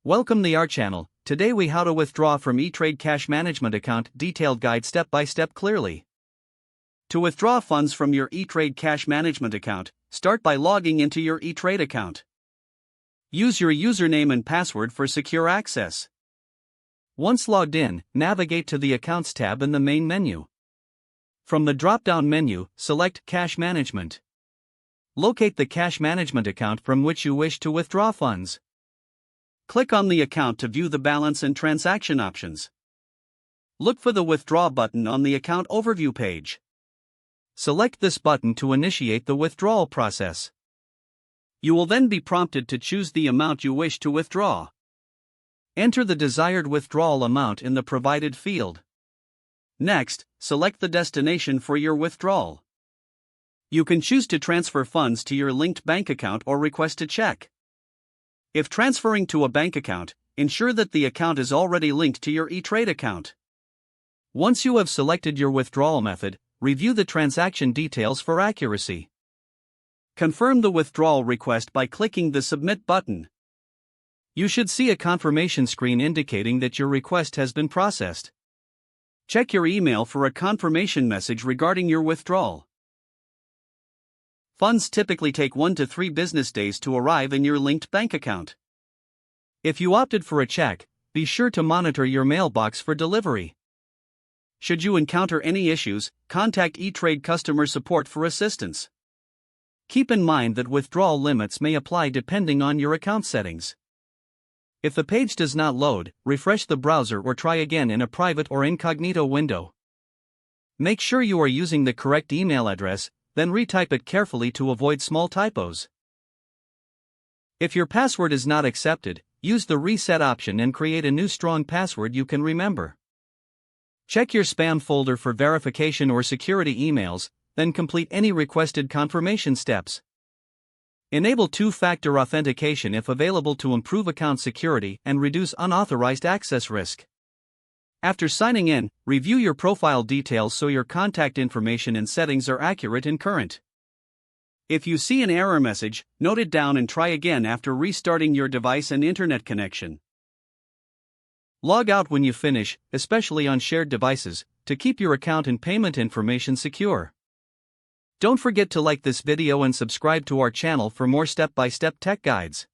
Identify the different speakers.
Speaker 1: Welcome to our channel. Today we how to withdraw from eTrade cash management account, detailed guide step by step clearly. To withdraw funds from your eTrade cash management account, start by logging into your eTrade account. Use your username and password for secure access. Once logged in, navigate to the Accounts tab in the main menu. From the drop-down menu, select Cash Management. Locate the cash management account from which you wish to withdraw funds. Click on the account to view the balance and transaction options. Look for the Withdraw button on the account overview page. Select this button to initiate the withdrawal process. You will then be prompted to choose the amount you wish to withdraw. Enter the desired withdrawal amount in the provided field. Next, select the destination for your withdrawal. You can choose to transfer funds to your linked bank account or request a check. If transferring to a bank account, ensure that the account is already linked to your eTrade account. Once you have selected your withdrawal method, review the transaction details for accuracy. Confirm the withdrawal request by clicking the Submit button. You should see a confirmation screen indicating that your request has been processed. Check your email for a confirmation message regarding your withdrawal. Funds typically take 1 to 3 business days to arrive in your linked bank account. If you opted for a check, be sure to monitor your mailbox for delivery. Should you encounter any issues, contact eTrade customer support for assistance. Keep in mind that withdrawal limits may apply depending on your account settings. If the page does not load, refresh the browser or try again in a private or incognito window. Make sure you are using the correct email address, then retype it carefully to avoid small typos. If your password is not accepted, use the reset option and create a new strong password you can remember. Check your spam folder for verification or security emails, then complete any requested confirmation steps. Enable two-factor authentication if available to improve account security and reduce unauthorized access risk. After signing in, review your profile details so your contact information and settings are accurate and current. If you see an error message, note it down and try again after restarting your device and internet connection. Log out when you finish, especially on shared devices, to keep your account and payment information secure. Don't forget to like this video and subscribe to our channel for more step-by-step tech guides.